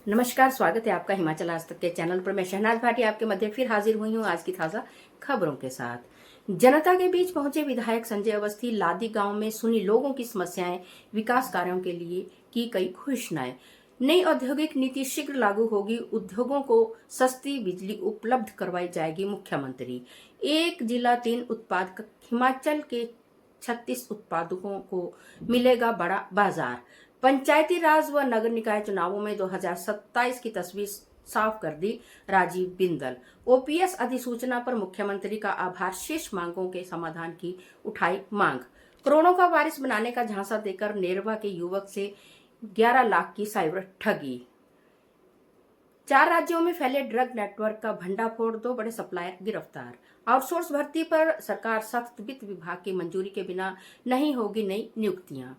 नमस्कार, स्वागत है आपका हिमाचल आज तक के चैनल पर। मैं शहनाज भाटी आपके मध्य फिर हाजिर हुई हूँ आज की ताज़ा खबरों के साथ। जनता के बीच पहुंचे विधायक संजय अवस्थी लादी गांव में सुनी लोगों की समस्याएं, विकास कार्यों के लिए की कई घोषणाएं। नई औद्योगिक नीति शीघ्र लागू होगी, उद्योगों को सस्ती बिजली उपलब्ध करवाई जाएगी। मुख्यमंत्री एक जिला तीन उत्पाद, हिमाचल के 36 उत्पादकों को मिलेगा बड़ा बाजार। पंचायती राज व नगर निकाय चुनावों में 2027 की तस्वीर साफ कर दी राजीव बिंदल। ओपीएस अधिसूचना पर मुख्यमंत्री का आभार, शेष मांगों के समाधान की उठाई मांग। करोड़ों का वारिस बनाने का झांसा देकर नेरवा के युवक से 11 लाख की साइबर ठगी। 4 राज्यों में फैले ड्रग नेटवर्क का भंडाफोड़, 2 बड़े सप्लायर गिरफ्तार। आउटसोर्स भर्ती पर सरकार सख्त, वित्त विभाग की मंजूरी के बिना नहीं होगी नई नियुक्तियां।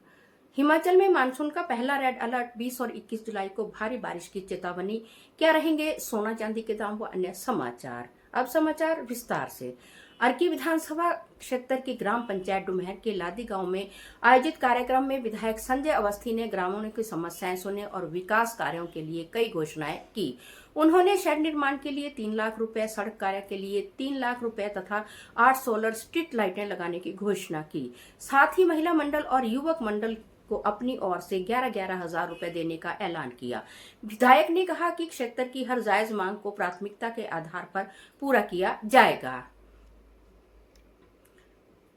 हिमाचल में मानसून का पहला रेड अलर्ट, 20 और 21 जुलाई को भारी बारिश की चेतावनी। क्या रहेंगे सोना चांदी के दाम व अन्य समाचार। अब समाचार विस्तार से। अर्की विधानसभा क्षेत्र की ग्राम पंचायत डुमहर के लादी गांव में आयोजित कार्यक्रम में विधायक संजय अवस्थी ने ग्रामीणों की समस्याएं सुने और विकास कार्यों के लिए कई घोषणाएं की। उन्होंने शेड निर्माण के लिए 3 लाख रुपए, सड़क कार्य के लिए 3 लाख रुपए तथा 8 सोलर स्ट्रीट लाइटें लगाने की घोषणा की। साथ ही महिला मंडल और युवक मंडल को अपनी ओर से 11-11 हजार रुपए देने का ऐलान किया। विधायक ने कहा कि क्षेत्र की हर जायज मांग को प्राथमिकता के आधार पर पूरा किया जाएगा।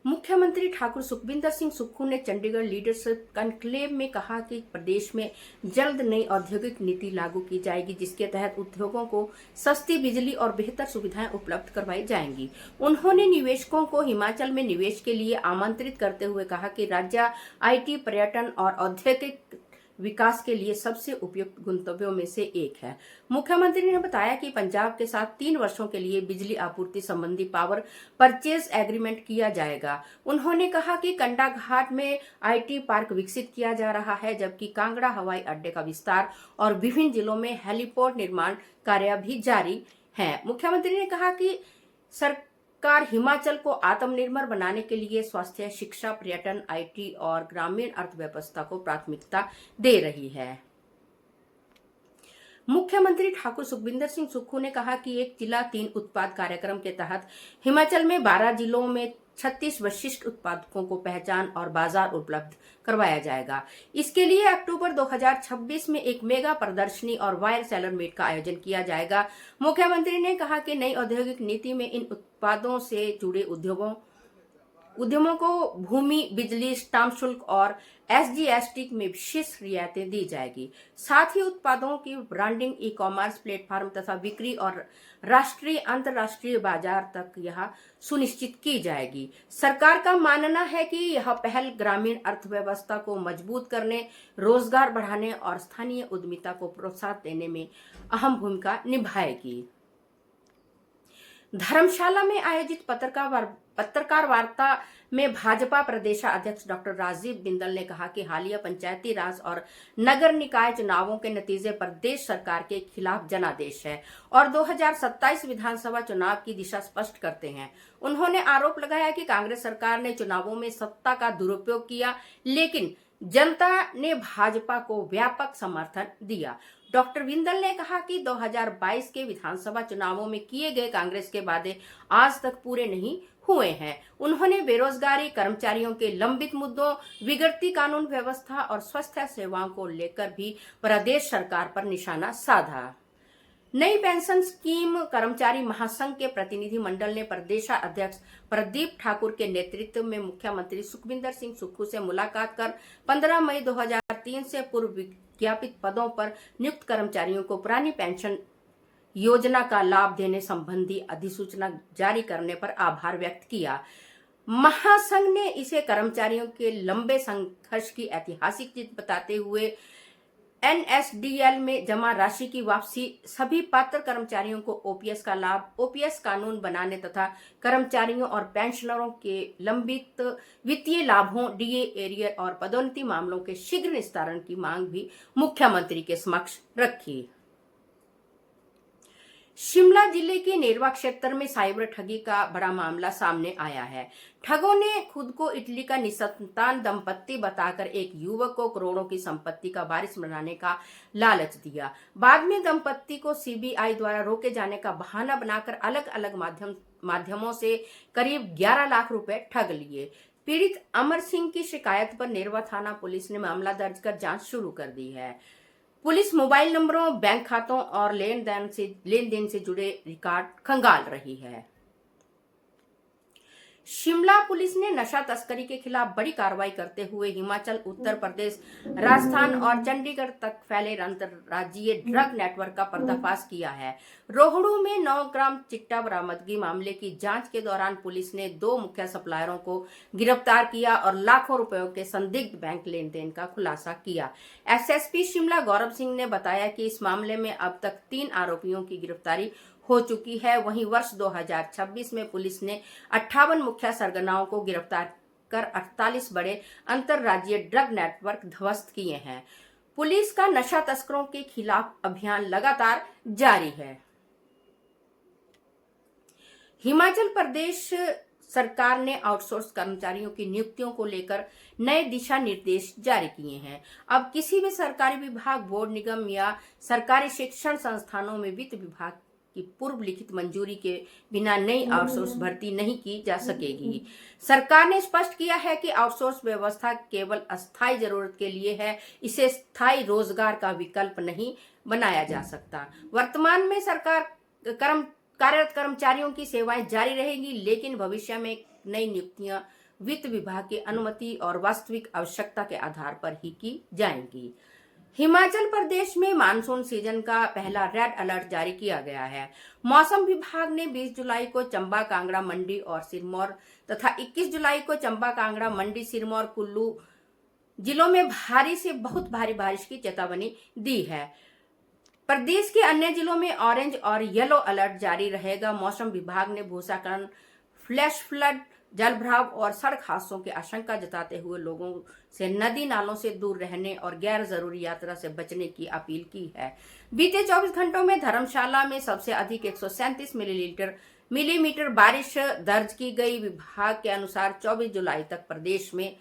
मुख्यमंत्री ठाकुर सुखविंदर सिंह सुक्खू ने चंडीगढ़ लीडरशिप कॉन्क्लेव में कहा कि प्रदेश में जल्द नई औद्योगिक नीति लागू की जाएगी, जिसके तहत उद्योगों को सस्ती बिजली और बेहतर सुविधाएं उपलब्ध करवाई जाएंगी। उन्होंने निवेशकों को हिमाचल में निवेश के लिए आमंत्रित करते हुए कहा कि राज्य आईटी, पर्यटन और औद्योगिक विकास के लिए सबसे उपयुक्त गंतव्यों में से एक है। मुख्यमंत्री ने बताया कि पंजाब के साथ 3 वर्षों के लिए बिजली आपूर्ति संबंधी पावर परचेज एग्रीमेंट किया जाएगा। उन्होंने कहा कि कंडाघाट में आईटी पार्क विकसित किया जा रहा है, जबकि कांगड़ा हवाई अड्डे का विस्तार और विभिन्न जिलों में हेलीपोर्ट निर्माण कार्य भी जारी है। मुख्यमंत्री ने कहा कि सरकार हिमाचल को आत्मनिर्भर बनाने के लिए स्वास्थ्य, शिक्षा, पर्यटन, आईटी और ग्रामीण अर्थव्यवस्था को प्राथमिकता दे रही है। मुख्यमंत्री ठाकुर सुखविंदर सिंह सुक्खू ने कहा कि एक जिला 3 उत्पाद कार्यक्रम के तहत हिमाचल में 12 जिलों में 36 विशिष्ट उत्पादकों को पहचान और बाजार उपलब्ध करवाया जाएगा। इसके लिए अक्टूबर 2026 में एक मेगा प्रदर्शनी और वायर सेलर मीट का आयोजन किया जाएगा। मुख्यमंत्री ने कहा कि नई औद्योगिक नीति में इन उत्पादों से जुड़े उद्यमों को भूमि, बिजली, स्टाम्प शुल्क और एसजीएसटी में विशेष रियायतें दी जाएगी। साथ ही उत्पादों की ब्रांडिंग, ई कॉमर्स प्लेटफॉर्म तथा बिक्री और राष्ट्रीय अंतर्राष्ट्रीय बाजार तक यह सुनिश्चित की जाएगी। सरकार का मानना है कि यह पहल ग्रामीण अर्थव्यवस्था को मजबूत करने, रोजगार बढ़ाने और स्थानीय उद्यमिता को प्रोत्साहन देने में अहम भूमिका निभाएगी। धर्मशाला में आयोजित पत्रकार वार्ता में भाजपा प्रदेशाध्यक्ष डॉक्टर राजीव बिंदल ने कहा कि हालिया पंचायती राज और नगर निकाय चुनावों के नतीजे प्रदेश सरकार के खिलाफ जनादेश है और 2027 विधानसभा चुनाव की दिशा स्पष्ट करते हैं। उन्होंने आरोप लगाया कि कांग्रेस सरकार ने चुनावों में सत्ता का दुरुपयोग किया, लेकिन जनता ने भाजपा को व्यापक समर्थन दिया। डॉक्टर बिंदल ने कहा कि 2022 के विधानसभा चुनावों में किए गए कांग्रेस के वादे आज तक पूरे नहीं हुए हैं। उन्होंने बेरोजगारी, कर्मचारियों के लंबित मुद्दों, बिगड़ती कानून व्यवस्था और स्वास्थ्य सेवाओं को लेकर भी प्रदेश सरकार पर निशाना साधा। नई पेंशन स्कीम कर्मचारी महासंघ के प्रतिनिधि मंडल ने प्रदेशाध्यक्ष प्रदीप ठाकुर के नेतृत्व में मुख्यमंत्री सुखविंदर सिंह सुक्खू से मुलाकात कर 15 मई 2003 से पूर्व विज्ञापित पदों पर नियुक्त कर्मचारियों को पुरानी पेंशन योजना का लाभ देने संबंधी अधिसूचना जारी करने पर आभार व्यक्त किया। महासंघ ने इसे कर्मचारियों के लंबे संघर्ष की ऐतिहासिक जीत बताते हुए एनएसडीएल में जमा राशि की वापसी, सभी पात्र कर्मचारियों को ओपीएस का लाभ, ओपीएस कानून बनाने तथा कर्मचारियों और पेंशनरों के लंबित वित्तीय लाभों, डीए एरियर और पदोन्नति मामलों के शीघ्र निस्तारण की मांग भी मुख्यमंत्री के समक्ष रखी। शिमला जिले के नेरवा क्षेत्र में साइबर ठगी का बड़ा मामला सामने आया है। ठगों ने खुद को इटली का निसंतान दंपत्ति बताकर एक युवक को करोड़ों की संपत्ति का वारिस बनाने का लालच दिया। बाद में दंपत्ति को सीबीआई द्वारा रोके जाने का बहाना बनाकर अलग अलग माध्यमों से करीब 11 लाख रुपए ठग लिए। पीड़ित अमर सिंह की शिकायत पर नेरवा थाना पुलिस ने मामला दर्ज कर जांच शुरू कर दी है। पुलिस मोबाइल नंबरों, बैंक खातों और लेन देन से जुड़े रिकॉर्ड खंगाल रही है। शिमला पुलिस ने नशा तस्करी के खिलाफ बड़ी कार्रवाई करते हुए हिमाचल, उत्तर प्रदेश, राजस्थान और चंडीगढ़ तक फैले अंतरराज्यीय ड्रग नेटवर्क का पर्दाफाश किया है। रोहड़ू में 9 ग्राम चिट्टा बरामदगी मामले की जांच के दौरान पुलिस ने 2 मुख्य सप्लायरों को गिरफ्तार किया और लाखों रुपयों के संदिग्ध बैंक लेन देन का खुलासा किया। एसएसपी शिमला गौरव सिंह ने बताया कि इस मामले में अब तक 3 आरोपियों की गिरफ्तारी हो चुकी है। वहीं वर्ष 2026 में पुलिस ने 58 मुख्य सरगनाओं को गिरफ्तार कर 48 बड़े अंतरराज्यीय ड्रग नेटवर्क ध्वस्त किए हैं। पुलिस का नशा तस्करों के खिलाफ अभियान लगातार जारी है। हिमाचल प्रदेश सरकार ने आउटसोर्स कर्मचारियों की नियुक्तियों को लेकर नए दिशा निर्देश जारी किए हैं। अब किसी भी सरकारी विभाग, बोर्ड, निगम या सरकारी शिक्षण संस्थानों में वित्त विभाग की पूर्व लिखित मंजूरी के बिना नई आउटसोर्स भर्ती नहीं की जा सकेगी। सरकार ने स्पष्ट किया है कि आउटसोर्स व्यवस्था केवल अस्थायी जरूरत के लिए है, इसे स्थायी रोजगार का विकल्प नहीं बनाया जा सकता। वर्तमान में सरकार कार्यरत कर्मचारियों की सेवाएं जारी रहेगी, लेकिन भविष्य में नई नियुक्तियां वित्त विभाग की अनुमति और वास्तविक आवश्यकता के आधार पर ही की जाएंगी। हिमाचल प्रदेश में मानसून सीजन का पहला रेड अलर्ट जारी किया गया है। मौसम विभाग ने 20 जुलाई को चंबा, कांगड़ा, मंडी और सिरमौर तथा 21 जुलाई को चंबा, कांगड़ा, मंडी, सिरमौर, कुल्लू जिलों में भारी से बहुत भारी बारिश की चेतावनी दी है। प्रदेश के अन्य जिलों में ऑरेंज और येलो अलर्ट जारी रहेगा। मौसम विभाग ने भूस्खलन, फ्लैश फ्लड, जलभराव और सड़क हादसों की आशंका जताते हुए लोगों से नदी नालों से दूर रहने और गैर जरूरी यात्रा से बचने की अपील की है। बीते 24 घंटों में धर्मशाला में सबसे अधिक 137 मिलीमीटर बारिश दर्ज की गई। विभाग के अनुसार 24 जुलाई तक प्रदेश में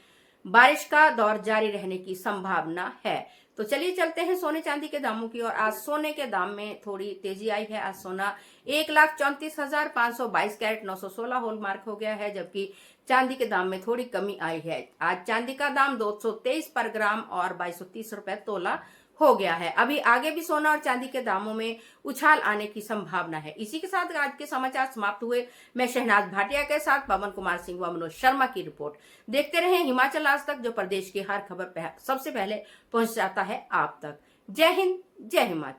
बारिश का दौर जारी रहने की संभावना है। तो चलिए चलते हैं सोने चांदी के दामों की ओर। आज सोने के दाम में थोड़ी तेजी आई है। आज सोना 1,34,522 कैरेट 916 हॉलमार्क हो गया है, जबकि चांदी के दाम में थोड़ी कमी आई है। आज चांदी का दाम 223 पर ग्राम और 2230 रुपए तोला हो गया है। अभी आगे भी सोना और चांदी के दामों में उछाल आने की संभावना है। इसी के साथ आज के समाचार समाप्त हुए। मैं शहनाज भाटिया के साथ पवन कुमार सिंह व मनोज शर्मा की रिपोर्ट। देखते रहे हिमाचल आज तक, जो प्रदेश की हर खबर सबसे पहले पहुंच जाता है आप तक। जय हिंद, जय हिमाचल।